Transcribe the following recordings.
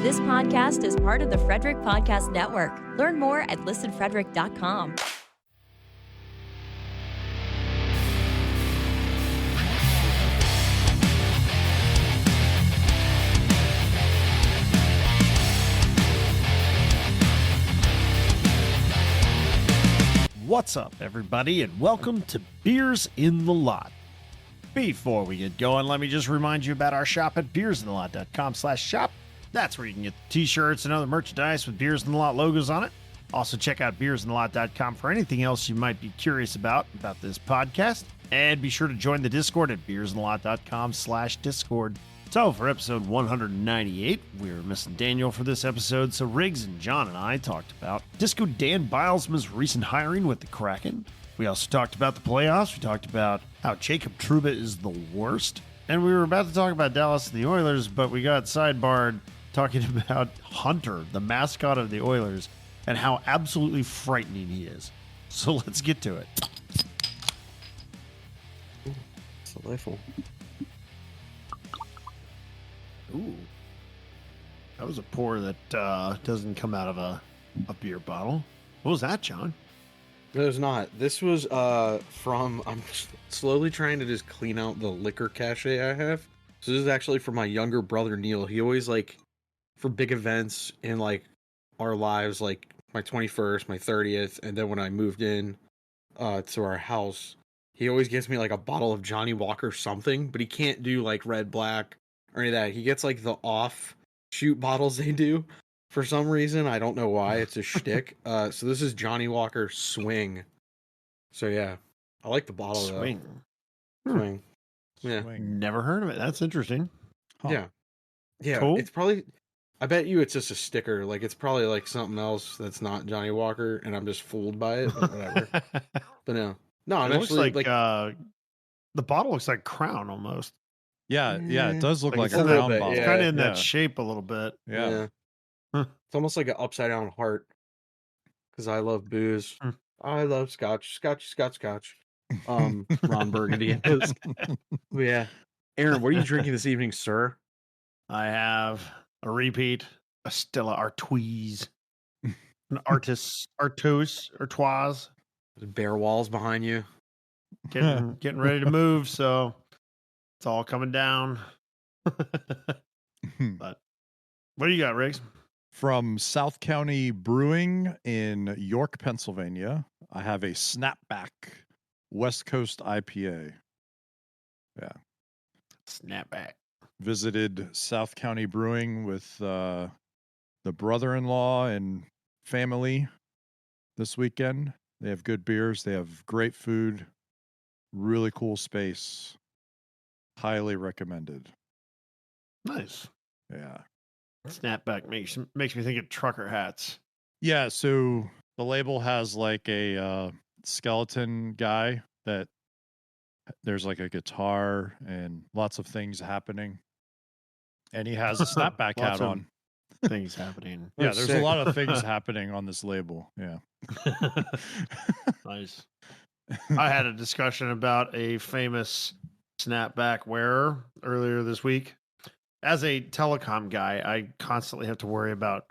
This podcast is part of the Frederick Podcast Network. Learn more at listenfrederick.com. What's up, everybody, and welcome to Beers in the Lot. Before we get going, let me just remind you about our shop at beersinthelot.com/shop. That's where you can get the t-shirts and other merchandise with Beers in the Lot logos on it. Also, check out beersinthelot.com for anything else you might be curious about this podcast. And be sure to join the Discord at beersinthelot.com/discord. So, for episode 198, we were missing Daniel for this episode, so Riggs and John and I talked about Disco Dan Bylsma's recent hiring with the Kraken. We also talked about the playoffs. We talked about how Jacob Trouba is the worst. And we were about to talk about Dallas and the Oilers, but we got sidebarred talking about Hunter, the mascot of the Oilers, and how absolutely frightening he is. So let's get to it. It's delightful. Ooh. That was a pour that doesn't come out of a beer bottle. What was that, John? It was not. This was from, I'm slowly trying to just clean out the liquor cache I have. So this is actually for my younger brother, Neil. He always, like, for big events in, like, our lives, like my 21st, my 30th, and then when I moved in to our house, he always gives me, like, a bottle of Johnny Walker something, but he can't do, like, red, black, or any of that. He gets, like, the off-shoot bottles they do. For some reason, I don't know why. It's a shtick. So this is Johnny Walker Swing. So yeah, I like the bottle. Swing. Swing. Yeah. Swing. Never heard of it. That's interesting. Huh. Yeah. Yeah. Cool. It's probably. I bet you it's just a sticker. Like it's probably like something else that's not Johnny Walker, and I'm just fooled by it. But whatever. But no. I'm it actually looks like the bottle looks like Crown almost. Yeah, it does look like a a little crown bit, bottle. It's kind of in that shape a little bit. Yeah. It's almost like an upside down heart. Because I love booze. I love scotch. Ron Burgundy is. Yeah. Aaron, what are you drinking this evening, sir? I have a repeat, a Stella Artois, an Artois. There's bare walls behind you. Getting ready to move, so it's all coming down. But what do you got, Riggs? From South County Brewing in York, Pennsylvania, I have a Snapback West Coast IPA. Yeah. Snapback. Visited South County Brewing with the brother-in-law and family this weekend. They have good beers. They have great food. Really cool space. Highly recommended. Nice. Yeah. Snapback makes me think of trucker hats. Yeah, so the label has like a skeleton guy that there's like a guitar and lots of things happening. And he has a snapback hat on. Things happening. Yeah, there's a lot of things happening on this label. Yeah. Nice. I had a discussion about a famous snapback wearer earlier this week. As a telecom guy, I constantly have to worry about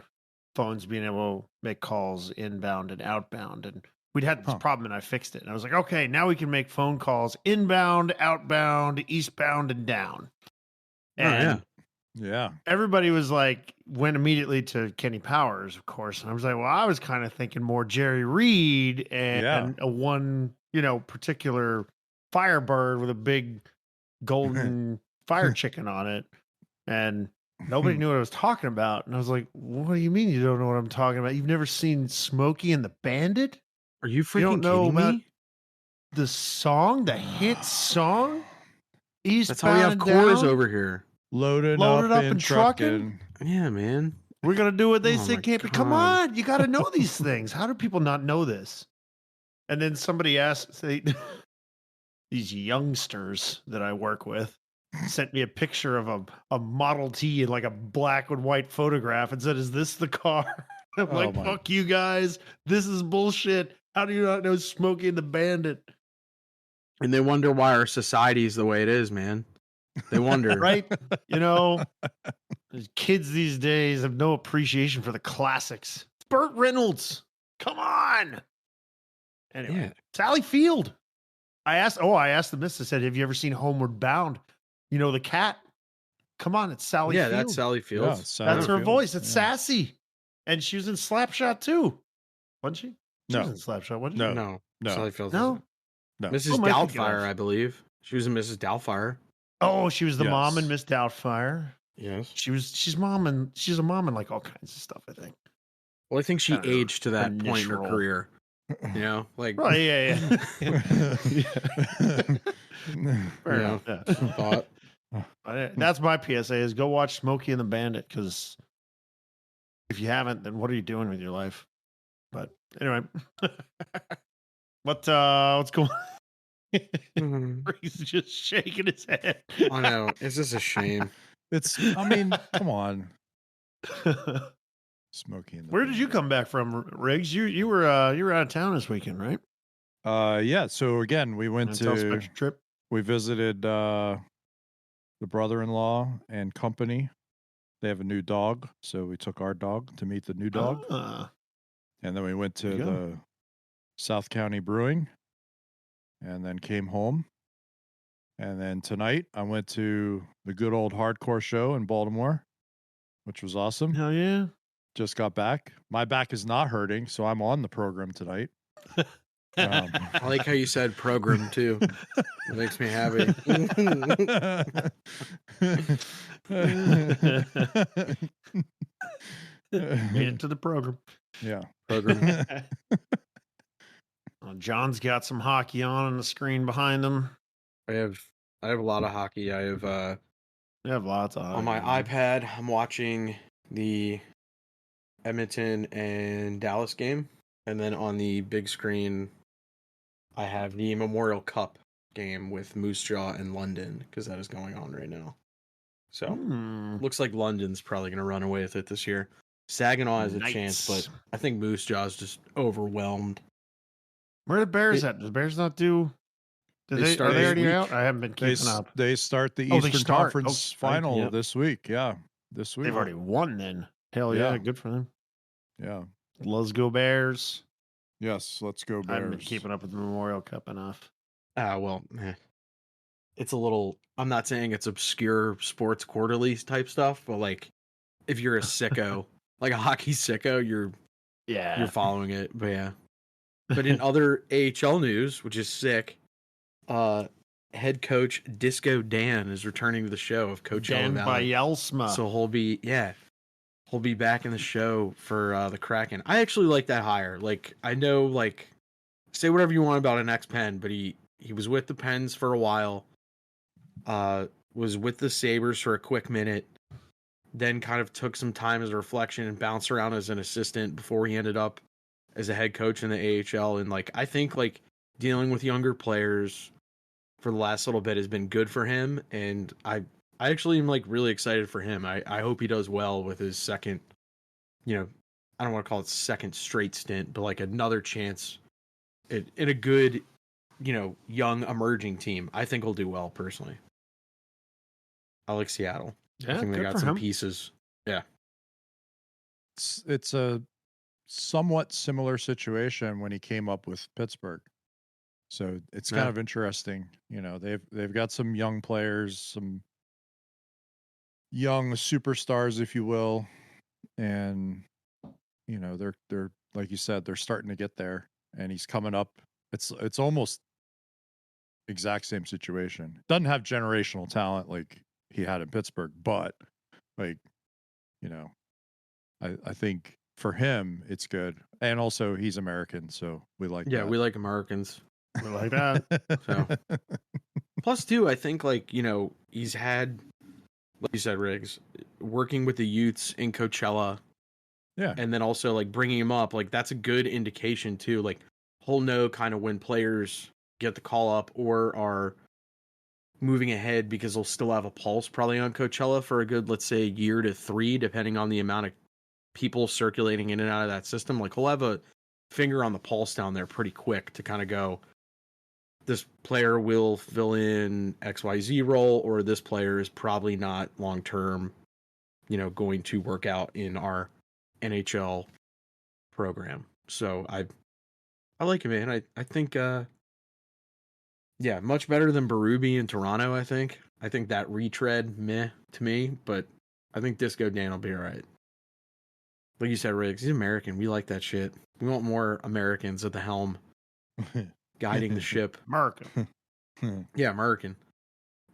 phones being able to make calls inbound and outbound. And we'd had this problem and I fixed it. And I was like, okay, now we can make phone calls inbound, outbound, eastbound, and down. And yeah. Everybody was like, went immediately to Kenny Powers, of course. And I was like, well, I was kind of thinking more Jerry Reed and a one, particular Firebird with a big golden fire chicken on it. And nobody knew what I was talking about. And I was like, what do you mean you don't know what I'm talking about? You've never seen Smokey and the Bandit? Are you freaking You don't know kidding about me? the song, the hit song? That's how we have cores over here. Loaded up up and and trucking. Yeah, man. We're going to do what they Oh say my can't be. Come God. on. You got to know these things. How do people not know this? And then somebody asked, these youngsters that I work with sent me a picture of a Model T in like a black and white photograph and said, is this the car? I'm like, fuck you guys. This is bullshit. How do you not know Smokey and the Bandit? And they wonder why our society is the way it is, man. They wonder. Right? Kids these days have no appreciation for the classics. It's Burt Reynolds. Come on. Anyway, Yeah. Sally Field. I asked the miss. I said, "Have you ever seen Homeward Bound? You know the cat? Come on, it's Sally Yeah, Field. that's Sally Field. Yeah, Sally That's her Field. voice. It's Yeah. sassy, and she was in Slapshot too, wasn't she? She No. was in Slapshot, wasn't she? No. No, No. Sally Field. No? No. Mrs. Who am I thinking Doubtfire, of? I believe. She was in Mrs. Doubtfire. Oh, she was the mom in Yes. Miss Doubtfire. Yes. She's a mom in like all kinds of stuff, I think. Well, I think she Kinda aged to that a point in her niche role. career. You know, like Right, yeah. Fair Yeah. enough. Yeah. thought. That's my PSA is go watch Smokey and the Bandit, because if you haven't, then what are you doing with your life? But anyway. What's going on? He's just shaking his head. I know. It's just a shame. I mean, come on. Smokey in the Where did you Bandit. come back from, Riggs? You were out of town this weekend, right? Yeah. So again, we went Tell us about to, your trip. we visited the brother-in-law and company. They have a new dog, so we took our dog to meet the new dog, Ah, and then we went to There you go. the South County Brewing, and then came home. And then tonight I went to the good old hardcore show in Baltimore, which was awesome. hell yeah. Just got back. My back is not hurting, so I'm on the program tonight. Um, I like how you said program too. It makes me happy. Made it to the program. Yeah. Program. John's got some hockey on the screen behind him. I have a lot of hockey. I have They have lots of hockey. on my iPad. I'm watching the Edmonton and Dallas game, and then on the big screen, I have the Memorial Cup game with Moose Jaw and London, because that is going on right now. So looks like London's probably going to run away with it this year. Saginaw has a chance, Knights. but I think Moose Jaw's just overwhelmed. Where are the Bears at? Does the Bears not do? They Are start they this already week. out? I haven't been keeping up. They start the Oh, they Eastern start. Conference Oh, final yep. this week. Yeah. This week. They've already won then. Hell yeah, Yeah. good for them. Yeah. Let's go Bears. Yes. Let's go I haven't been Bears. keeping up with the Memorial Cup enough. It's a little, I'm not saying it's obscure sports quarterly type stuff, but like if you're a sicko, like a hockey sicko, you're following it. But yeah. But in other AHL news, which is sick, head coach Disco Dan is returning to the show of Coachella Dan Valley. Bylsma. So he'll be back in the show for the Kraken. I actually like that hire. Like, I know, like, say whatever you want about an ex-Pen, but he was with the Pens for a while, was with the Sabres for a quick minute, then kind of took some time as a reflection and bounced around as an assistant before he ended up as a head coach in the AHL. And, like, I think, like, dealing with younger players for the last little bit has been good for him, and I actually am like really excited for him. I hope he does well with his second, I don't want to call it second straight stint, but like another chance in a good, young emerging team. I think he'll do well personally. I like Seattle. I Yeah, think they good got for some him. pieces. It's a somewhat similar situation when he came up with Pittsburgh. So it's kind Yeah. of interesting. They've got some young players, some young superstars, if you will, and they're like you said, they're starting to get there, and he's coming up. It's almost exact same situation. Doesn't have generational talent like he had in Pittsburgh, but like, I think for him it's good, and also he's American, so we like that. We like Americans. We like that. So. Plus, too, I think like he's had, like you said, Riggs, working with the youths in Coachella. Yeah. And then also like bringing him up, like that's a good indication too. Like he'll know kind of when players get the call up or are moving ahead, because they'll still have a pulse probably on Coachella for a good, let's say, year to 3, depending on the amount of people circulating in and out of that system. Like he'll have a finger on the pulse down there pretty quick to kind of go, this player will fill in XYZ role, or this player is probably not long-term going to work out in our NHL program. So I like him, man. I think much better than Berube in Toronto, I think. I think that retread meh to me, but I think Disco Dan will be all right. Like you said, Riggs, he's American. We like that shit. We want more Americans at the helm guiding the ship. American. Yeah, American.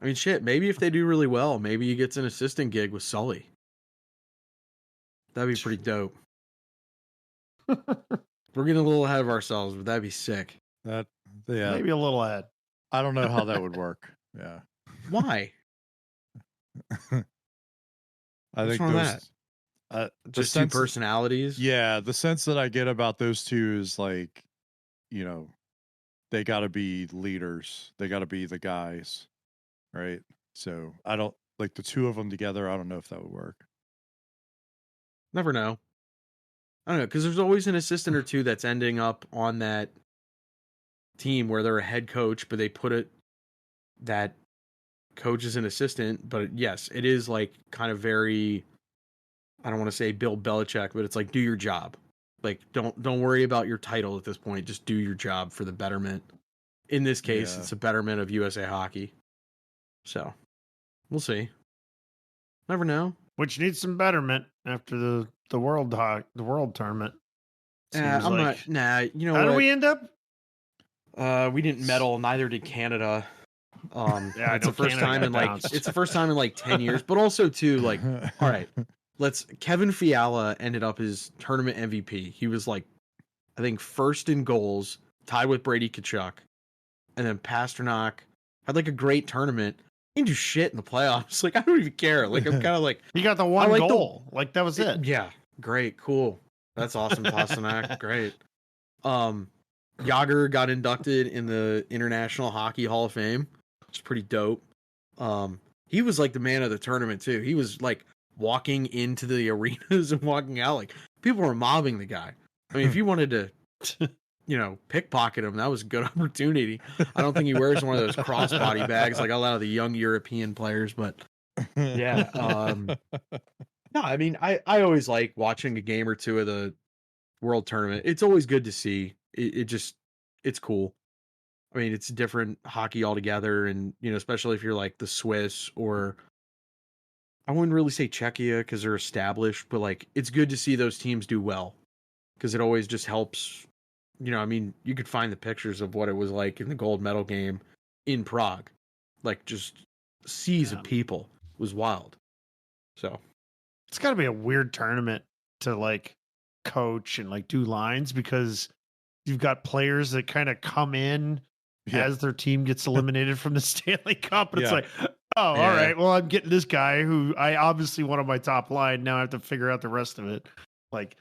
I mean, shit, maybe if they do really well, maybe he gets an assistant gig with Sully. That'd be pretty dope. We're getting a little ahead of ourselves, but that'd be sick. Maybe a little ahead. I don't know how that would work. Yeah. Why? I think wrong with that? Just two personalities? Yeah, the sense that I get about those two is like, they got to be leaders. They got to be the guys, right? So I don't like the two of them together. I don't know if that would work. Never know. I don't know, because there's always an assistant or two that's ending up on that team where they're a head coach, but they put that coach is an assistant. But yes, it is like kind of very, I don't want to say Bill Belichick, but it's like, do your job. Like, don't worry about your title at this point. Just do your job for the betterment. In this case, it's a betterment of USA hockey. So, we'll see. Never know. Which needs some betterment after the world tournament. I'm not. Nah, you know how what? do we end up? We didn't medal. Neither did Canada. Yeah, it's the first time in it's the first time in like 10 years. But also too, like, all right, Kevin Fiala ended up his tournament MVP. He was like, I think first in goals, tied with Brady Tkachuk, and then Pasternak had like a great tournament. He didn't do shit in the playoffs. Like, I don't even care. Like, I'm kind of like, he got the one goal. Like, that was it. Yeah, great, cool. That's awesome, Pasternak. Great. Yager got inducted in the International Hockey Hall of Fame, which is pretty dope. He was like the man of the tournament too. He was like walking into the arenas and walking out. Like, people were mobbing the guy. I mean, if you wanted to, pickpocket him, that was a good opportunity. I don't think he wears one of those crossbody bags like a lot of the young European players, but yeah. No, I mean, I always like watching a game or two of the World Tournament. It's always good to see. It's cool. I mean, it's different hockey altogether, and especially if you're like the Swiss, or I wouldn't really say Czechia because they're established, but like it's good to see those teams do well because it always just helps. I mean, you could find the pictures of what it was like in the gold medal game in Prague, like just seas of people. It was wild. So it's got to be a weird tournament to like coach and like do lines because you've got players that kind of come in as their team gets eliminated from the Stanley Cup. And it's like, all right, well, I'm getting this guy who I obviously want on my top line. Now I have to figure out the rest of it. Like,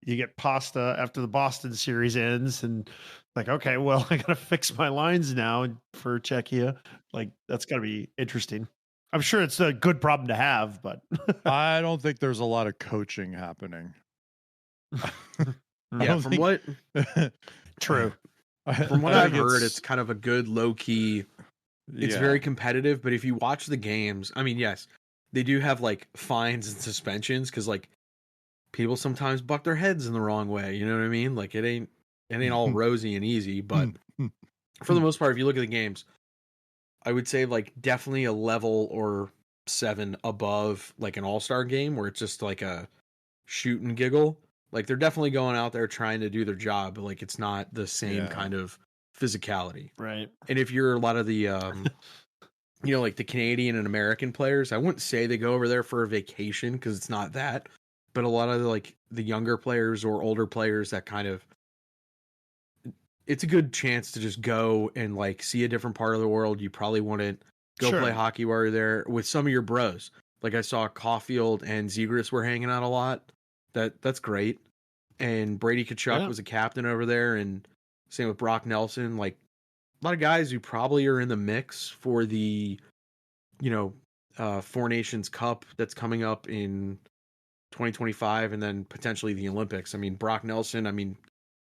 you get pasta after the Boston series ends and like, okay, well, I got to fix my lines now for Czechia. Like, that's got to be interesting. I'm sure it's a good problem to have, but I don't think there's a lot of coaching happening. From what true. From what I've heard, it's kind of a good low key. It's very competitive, but if you watch the games, I mean, yes, they do have like fines and suspensions because like people sometimes buck their heads in the wrong way. You know what I mean? Like it ain't all rosy and easy, but for the most part, if you look at the games, I would say like definitely a level or 7 above like an all-star game where it's just like a shoot and giggle. Like they're definitely going out there trying to do their job, but like it's not the same kind of physicality. Right. And if you're a lot of the like the Canadian and American players, I wouldn't say they go over there for a vacation because it's not that, but a lot of the younger players or older players that kind of, it's a good chance to just go and like see a different part of the world. You probably wouldn't go play hockey while you're there with some of your bros. Like I saw Caulfield and Zegras were hanging out a lot. That's great. And Brady Tkachuk was a captain over there, and same with Brock Nelson. Like a lot of guys who probably are in the mix for the, Four Nations Cup that's coming up in 2025, and then potentially the Olympics. I mean, Brock Nelson,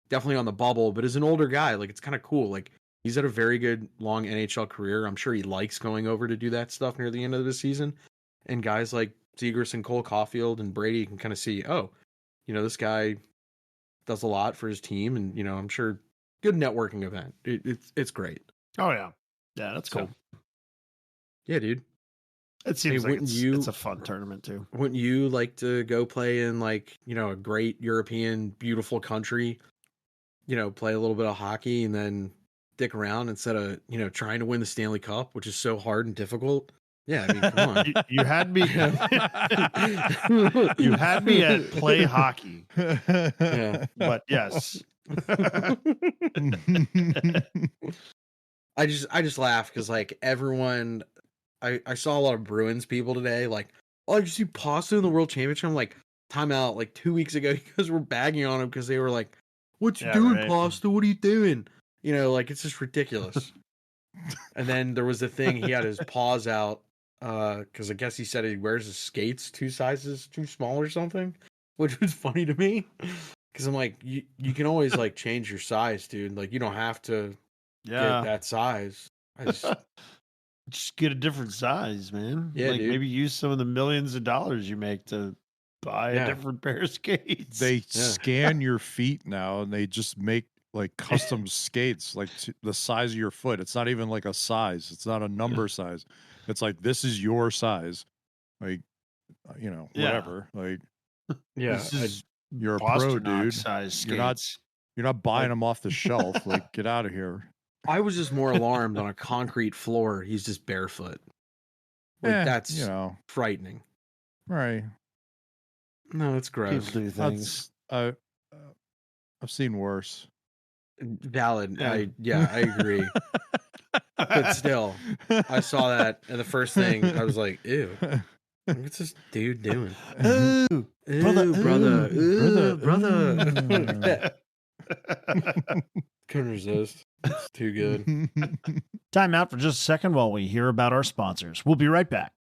definitely on the bubble, but as an older guy, like it's kind of cool. Like he's had a very good long NHL career. I'm sure he likes going over to do that stuff near the end of the season. And guys like Zegras and Cole Caulfield and Brady, you can kind of see, oh, this guy does a lot for his team, and I'm sure good networking event. It's great. Oh yeah, that's cool. Yeah, dude. It seems like it's a fun tournament too. Wouldn't you like to go play in like a great European beautiful country? Play a little bit of hockey and then stick around instead of trying to win the Stanley Cup, which is so hard and difficult. Yeah, I mean, come on. You had me. You had me at play hockey. Yeah. But yes. I just laugh because like everyone, I saw a lot of Bruins people today. Like, oh, did you see Pasta in the World Championship? I'm like, time out. Like 2 weeks ago, you guys were bagging on him because they were like, "What you doing, right? Pasta? What are you doing?" Like it's just ridiculous. And then there was the thing, he had his paws out because I guess he said he wears his skates 2 sizes too small or something, which was funny to me because I'm like, you can always like change your size, dude. Like you don't have to get that size. I just get a different size, man. Yeah, like dude. Maybe use some of the millions of dollars you make to buy a different pair of skates. They scan your feet now, and they just make like custom skates, like the size of your foot. It's not even like a size. It's not a number size. It's like, this is your size. Like, whatever. Like, you're a pro, dude. Size you're not buying them off the shelf. Like, get out of here. I was just more alarmed on a concrete floor. He's just barefoot. Like that's frightening. Right. No, it's gross. People do things. I've seen worse. Valid. I agree. But still, I saw that, and the first thing I was like, "Ew, what's this dude doing?" Ooh, brother. Couldn't resist. It's too good. Time out for just a second while we hear about our sponsors. We'll be right back.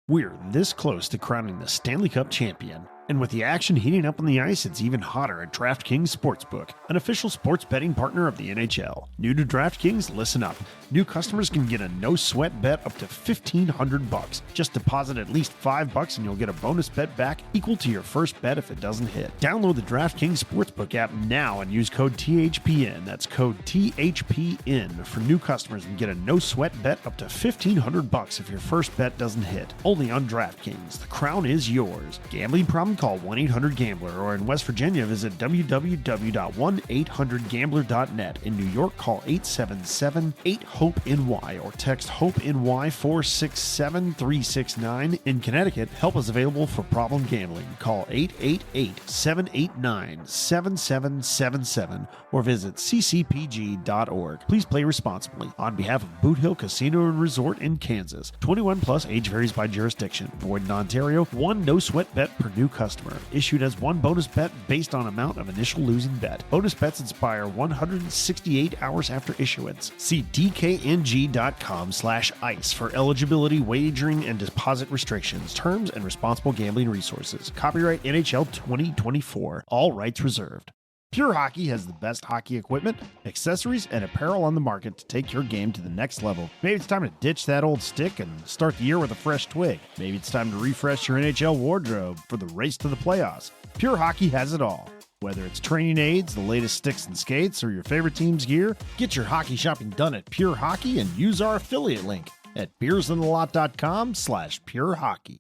We're this close to crowning the Stanley Cup champion. And with the action heating up on the ice, it's even hotter at DraftKings Sportsbook, an official sports betting partner of the NHL. New to DraftKings? Listen up. New customers can get a no-sweat bet up to $1,500. Just deposit at least $5 and you'll get a bonus bet back equal to your first bet if it doesn't hit. Download the DraftKings Sportsbook app now and use code THPN. That's code THPN for new customers and get a no-sweat bet up to $1,500 if your first bet doesn't hit. Only on DraftKings. The crown is yours. Gambling problem? Call 1-800-GAMBLER, or in West Virginia, visit www.1800gambler.net. In New York, call 877-8-HOPE-NY or text HOPE-NY 467-369. In Connecticut, help is available for problem gambling. Call 888-789-7777 or visit ccpg.org. Please play responsibly. On behalf of Boot Hill Casino and Resort in Kansas, 21 plus, age varies by jurisdiction. Void in Ontario, one no sweat bet per new customer. Issued as one bonus bet based on amount of initial losing bet. Bonus bets expire 168 hours after issuance. See dkng.com/ice for eligibility, wagering, and deposit restrictions, terms, and responsible gambling resources. Copyright NHL 2024. All rights reserved. Pure Hockey has the best hockey equipment, accessories, and apparel on the market to take your game to the next level. Maybe it's time to ditch that old stick and start the year with a fresh twig. Maybe it's time to refresh your NHL wardrobe for the race to the playoffs. Pure Hockey has it all. Whether it's training aids, the latest sticks and skates, or your favorite team's gear, get your hockey shopping done at Pure Hockey and use our affiliate link at beersintheLot.com/Pure Hockey.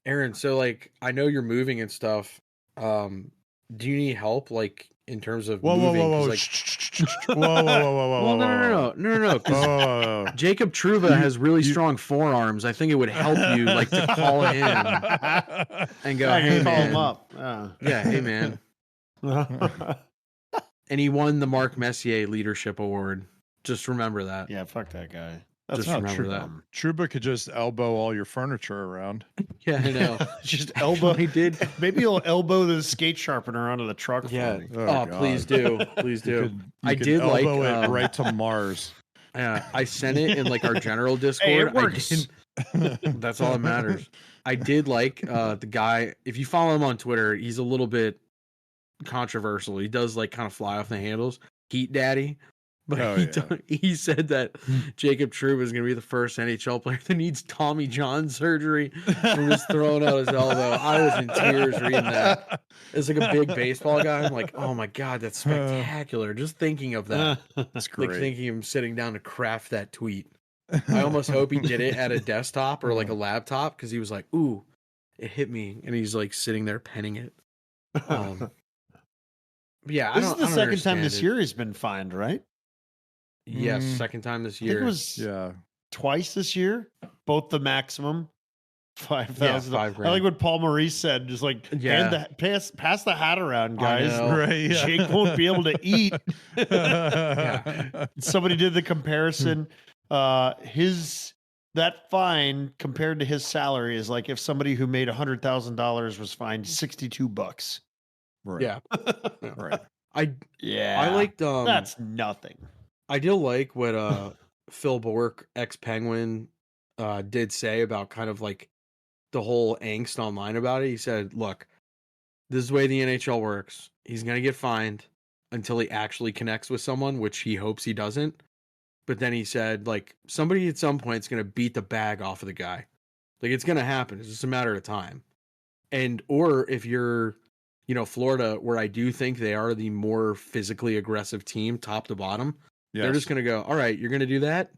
Aaron, so like, I know you're moving and stuff. Do you need help, like, in terms of moving? Whoa. Like... Whoa. No. Jacob Trouba has really strong forearms. I think it would help you, like, to call him and go, hey, call man. him up. Yeah, hey, man. And he won the Marc Messier Leadership Award. Just remember that. Yeah, fuck that guy. Just remember that. Trouba could just elbow all your furniture around. Yeah, I know. Just elbow. He did. Maybe he'll elbow the skate sharpener onto the truck. Yeah. For me. Oh, please do. Please do. I did elbow it right to Mars. Yeah, I sent it in like our general Discord. Hey, it works. That's all that matters. I did like the guy. If you follow him on Twitter, he's a little bit controversial. He does like kind of fly off the handles. Heat Daddy. But he said that Jacob Trouba is going to be the first NHL player that needs Tommy John surgery and was throwing out his elbow. I was in tears reading that. It's like a big baseball guy. I'm like, oh my God, that's spectacular. Just thinking of that. That's great. Like thinking of him sitting down to craft that tweet. I almost hope he did it at a desktop or like a laptop because he was like, ooh, it hit me. And he's like sitting there penning it. Yeah, this is the second time this year he's been fined, right? Yes, second time this year. I think it was twice this year, both the maximum $5,000. I like what Paul Maurice said, just like pass the hat around, guys. Right? Yeah. Jake won't be able to eat. Somebody did the comparison. That fine compared to his salary is like if somebody who made $100,000 was fined $62. Right. Yeah. Right. I liked that's nothing. I do like what Phil Bork, ex-Penguin, did say about kind of like the whole angst online about it. He said, look, this is the way the NHL works. He's going to get fined until he actually connects with someone, which he hopes he doesn't. But then he said, like, somebody at some point is going to beat the bag off of the guy. Like, it's going to happen. It's just a matter of time. Or if you're, Florida, where I do think they are the more physically aggressive team, top to bottom, they're just going to go, all right, you're going to do that?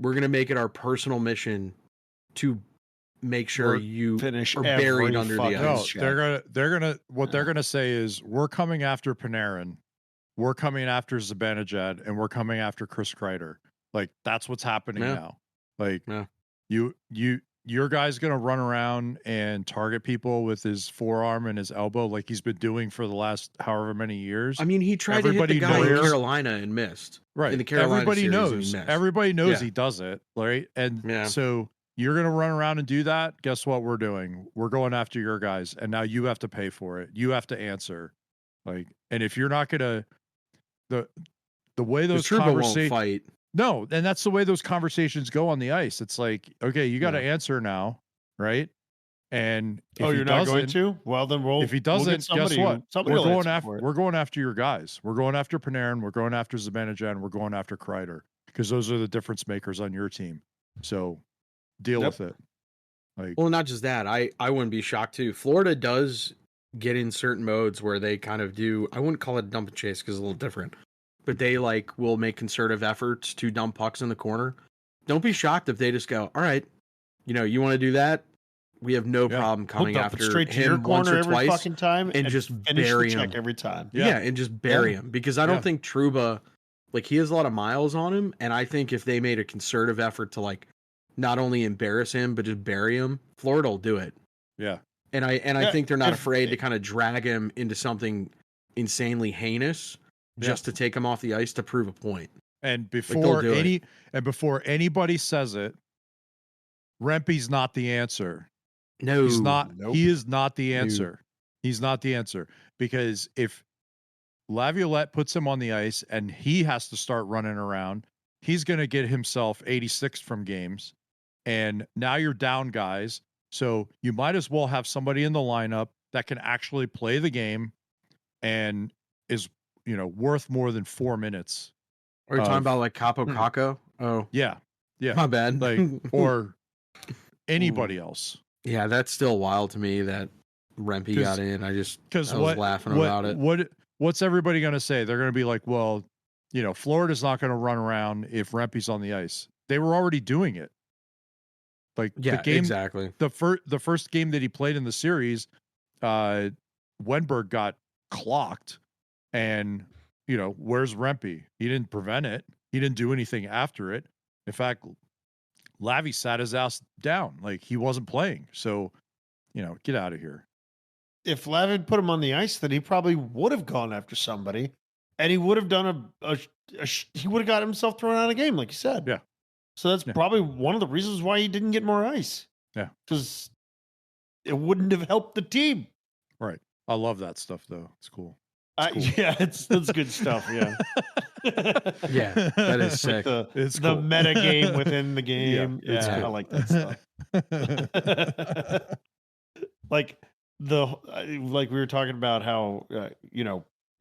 We're going to make it our personal mission to make sure you finish are buried under the ice. No, what they're going to say is, we're coming after Panarin. We're coming after Zibanejad, and we're coming after Chris Kreider. Like, that's what's happening now. Like, your guy's going to run around and target people with his forearm and his elbow like he's been doing for the last however many years. I mean, he tried to hit the guy in Carolina and missed. Right. In the Carolina Everybody knows. Everybody knows he does it, right? And so you're going to run around and do that. Guess what we're doing? We're going after your guys, and now you have to pay for it. You have to answer. Like, and if you're not going to, the way those conversations fight. No, and that's the way those conversations go on the ice. It's like, okay, you got to answer now, right? And if you're not going to? Well, then if he doesn't, guess what? We're going after your guys. We're going after Panarin. We're going after Zibanejad. And we're going after Kreider because those are the difference makers on your team. So deal with it. Like, well, not just that. I wouldn't be shocked too. Florida does get in certain modes where they kind of do. I wouldn't call it dump and chase because it's a little different. But they will make concerted efforts to dump pucks in the corner. Don't be shocked if they just go, all right, you want to do that? We have no problem coming after straight to him your corner once or every twice fucking time and just bury him every time. Yeah, and just bury him because I don't think Trouba, like, he has a lot of miles on him, and I think if they made a concerted effort to like not only embarrass him but just bury him, Florida will do it. Yeah, and I think they're not afraid to kind of drag him into something insanely heinous. Just to take him off the ice to prove a point. And before anybody says it, Rempe's not the answer. No, he's not. Nope. He is not the answer. He's not the answer because if Laviolette puts him on the ice and he has to start running around, he's going to get himself 86 from games, and now you're down guys. So you might as well have somebody in the lineup that can actually play the game and is worth more than 4 minutes. Are you talking about like Capo Caco? Oh, yeah. My bad. Like, or anybody else. Yeah, that's still wild to me that Rempe got in. I was laughing about it. What's everybody going to say? They're going to be like, well, Florida's not going to run around if Rempe's on the ice. They were already doing it. Like, the game, exactly. The first game that he played in the series, Wenberg got clocked. And, where's Rempe? He didn't prevent it. He didn't do anything after it. In fact, Lavi sat his ass down. Like, he wasn't playing. So, get out of here. If Lavi had put him on the ice, then he probably would have gone after somebody. And he would have done he would have got himself thrown out of the game, like you said. Yeah. So that's probably one of the reasons why he didn't get more ice. Yeah. Because it wouldn't have helped the team. Right. I love that stuff, though. It's cool. Cool. Yeah, that's good stuff. Yeah, yeah, that is sick. It's the cool. meta game within the game. Yeah, cool. I like that stuff. like we were talking about how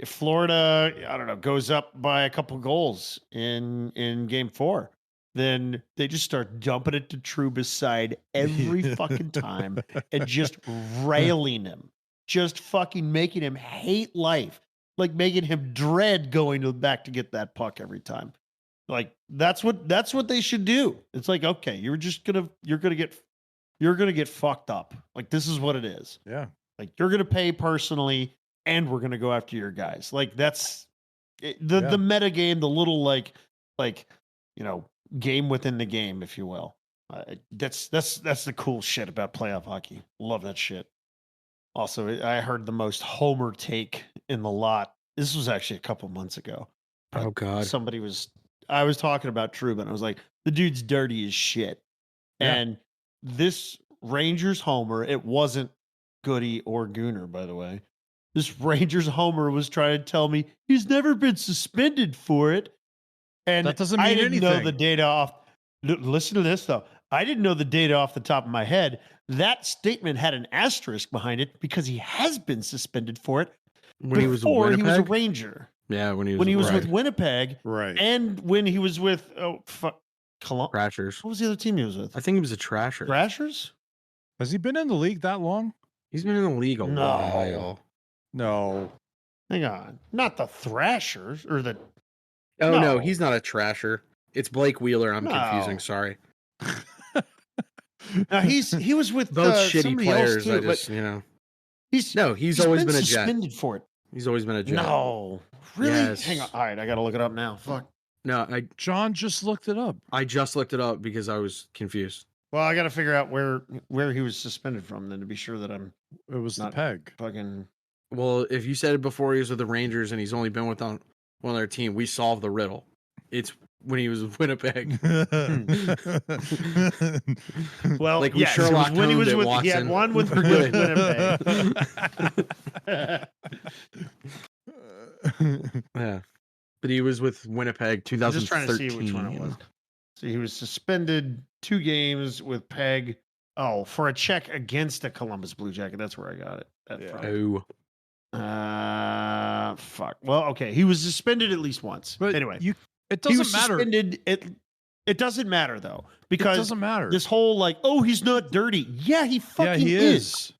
if Florida, I don't know, goes up by a couple goals in game 4, then they just start dumping it to Trouba's side every fucking time and just railing him, just fucking making him hate life, like making him dread going to the back to get that puck every time. Like that's what they should do. It's like, okay, you're gonna get fucked up. Like this is what it is. Yeah. Like you're gonna pay personally, and we're gonna go after your guys. Like that's the meta game, the little like game within the game, if you will. That's the cool shit about playoff hockey. Love that shit. Also, I heard the most homer take in the lot. This was actually a couple months ago. Oh God! I was talking about Trouba, and I was like, the dude's dirty as shit. Yeah. And this Rangers homer, it wasn't Goody or Gooner, by the way. This Rangers homer was trying to tell me he's never been suspended for it. And that doesn't mean I didn't anything. know the data off. Listen to this, though. I didn't know the data off the top of my head. That statement had an asterisk behind it because he has been suspended for it When he was with before he was a Winnipeg? Ranger. Yeah, when he Was right. with Winnipeg, Right. and when he was with Trashers. What was the other team he was with? I think he was a Trasher. Thrashers? Has he been in the league that long? He's been in the league a No. while. No. Hang on, not the Thrashers or the. Oh No. no, he's not a Trasher. It's Blake Wheeler. I'm No. confusing. Sorry. Now he was with Both shitty somebody players. else too, I just but he's always been a Jet. suspended for it. He's always been a Jet. No, really? Yes. Hang on. All right, I gotta look it up now. Fuck. No, John just looked it up. I just looked it up because I was confused. Well, I gotta figure out where he was suspended from then to be sure that I'm It was Not- the peg. fucking. Well, if you said it before he was with the Rangers and he's only been with one other team, we solved the riddle. It's when he was with Winnipeg. Well, Like we yes, it was Sherlock when he was Holmes it, with. He had Watson. one with We're Winnipeg. Yeah, but he was with Winnipeg I'm just trying to 2013. see which one it was. So he was suspended 2 games with Peg. Oh, for a check against a Columbus Blue Jacket. That's where I got it. Yeah. Oh, Fuck. Well, okay. He was suspended at least once. But anyway, it he doesn't was matter. suspended. It doesn't matter though It because doesn't matter. this whole like, oh, he's not dirty. Yeah, he fucking he is.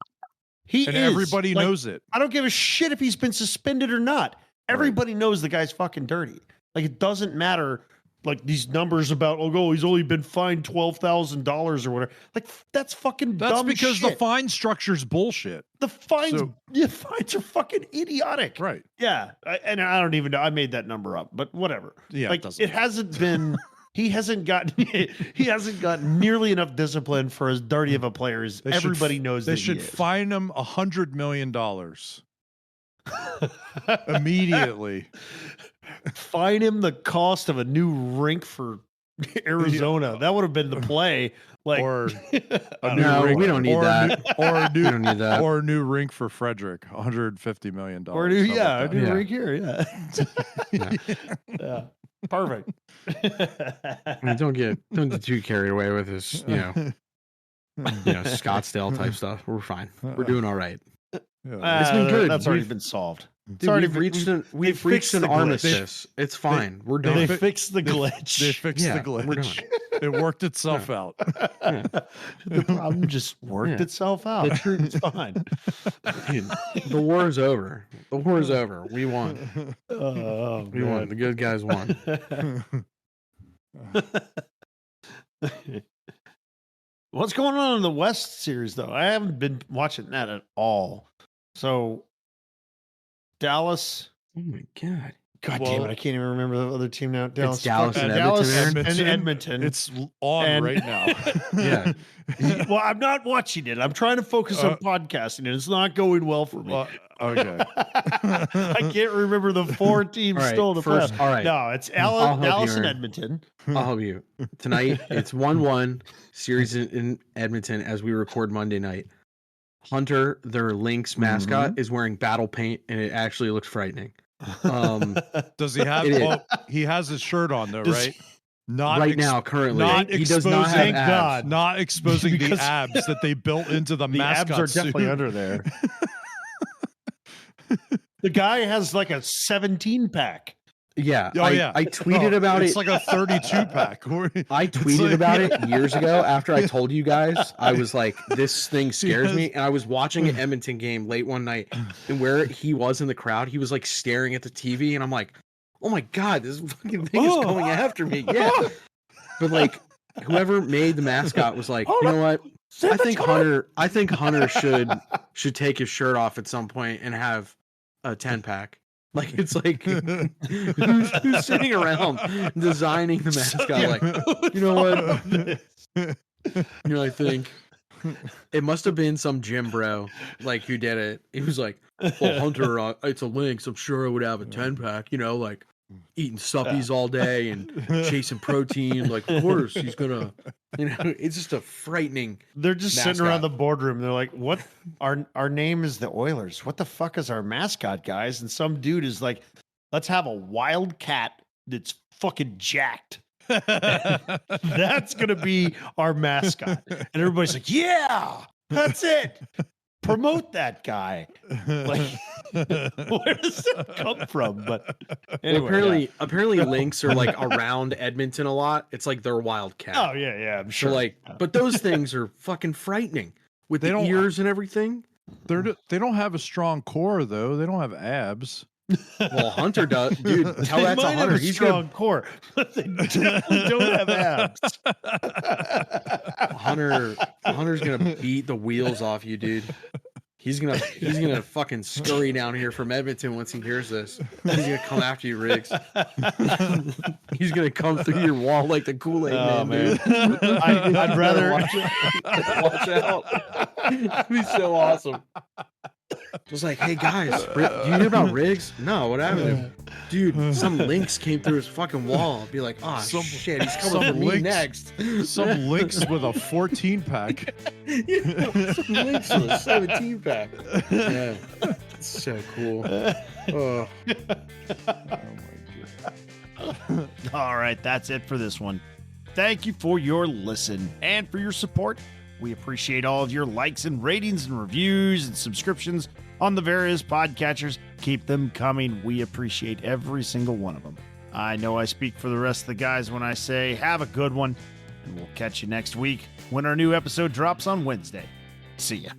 He And is. everybody Like, knows it. I don't give a shit if he's been suspended or not. Everybody knows the guy's fucking dirty. Like it doesn't matter. Like these numbers about he's only been fined $12,000 or whatever. Like that's fucking That's dumb because shit. the fine structure's bullshit. The fines, So- fines are fucking idiotic. Right. Yeah, and I don't even know. I made that number up, but whatever. Yeah. Like doesn't it hasn't been. He hasn't gotten nearly enough discipline for as dirty of a player as They should everybody knows. They that should he is. fine him $100 million immediately. Fine him the cost of a new rink for Arizona. That would have been the play. Like, Or a No, we don't need or that. A we new, don't need that. or a new rink for Frederick, $150 million. or a new, How yeah, a about that? new Yeah. rink here. Yeah, yeah, perfect. I mean, don't get too carried away with this, Scottsdale type stuff. We're fine. We're doing all right. Yeah. It's been good. That's already We've- been solved. Dude, we've reached an armistice. It's fine. We're done. They fi- fixed the glitch. They fixed Yeah, the we're glitch. It worked itself out. The problem just worked Yeah. itself out. The truth- It's fine. Dude, the war is over. The war is over. We won. Oh, We won. The good guys won. What's going on in the West series, though? I haven't been watching that at all. So, Dallas. Oh my god. God Well- damn it! I can't even remember the other team now. Dallas, Dallas Fuck, and Dallas Edmonton, and Aaron. Edmonton. It's on And- right now. Yeah. Well, I'm not watching it. I'm trying to focus on podcasting, and it's not going well for me. Well, okay. I can't remember the 4 teams All right, still in the first- playoffs. all right. No, it's I'll help you, Dallas and Aaron. Edmonton. I'll help you. Tonight, it's 1-1 series in Edmonton as we record Monday night. Hunter, their Lynx mascot, is wearing battle paint, and it actually looks frightening. Does he have? It is. Well, he has his shirt on though, Does- right? Not right ex- now, currently, not he does not have Thank abs. God. not exposing Because- the abs that they built into the The mascot abs are definitely suit. under there. The guy has like a 17 pack. Yeah. Oh, yeah. I tweeted about it's it. like a 32 pack. I tweeted about it years ago after I told you guys. I was like, this thing scares me. And I was watching an Edmonton game late one night, and where he was in the crowd, he was like staring at the TV, and I'm like, oh my God, this fucking thing is coming after me. Yeah. But like, whoever made the mascot was like, you know what? I think Hunter should take his shirt off at some point and have a 10-pack. Like, it's like, who's sitting around designing the mascot? Like, you know what? You know, I think it must have been some gym bro, like, who did it. He was like, well, Hunter, it's a Lynx. I'm sure I would have a 10-pack, you know, like eating suppies all day and chasing protein. Like, of course, he's gonna, you know, it's just a frightening. They're just mascot. sitting around the boardroom. They're like, what? Our name is the Oilers. What the fuck is our mascot, guys? And some dude is like, let's have a wild cat that's fucking jacked. That's going to be our mascot. And everybody's like, yeah, that's it. Promote that guy. Like, where does that come from? But anyway, apparently Lynx are like around Edmonton a lot. It's like they're wildcat. Oh yeah, I'm sure. So like, but those things are fucking frightening with the ears and everything. They don't have a strong core though. They don't have abs. Well, Hunter does, dude. Tell They that to might have Hunter. a He's strong gonna core, but they definitely don't have abs. Hunter's gonna beat the wheels off you, dude. He's gonna fucking scurry down here from Edmonton once he hears this. He's gonna come after you, Riggs. He's gonna come through your wall like the Kool-Aid man. Dude. I'd rather watch out. It'd be so awesome. Just like, hey guys, do you hear about Riggs? No, what happened to him? Dude, some Lynx came through his fucking wall. I'd be like, oh shit, he's coming for me next. Some Lynx with a 14-pack. Some Lynx with a 17-pack. Yeah, it's so cool. Oh. All right, that's it for this one. Thank you for your listen and for your support. We appreciate all of your likes and ratings and reviews and subscriptions on the various podcatchers. Keep them coming. We appreciate every single one of them. I know I speak for the rest of the guys when I say have a good one, and we'll catch you next week when our new episode drops on Wednesday. See ya.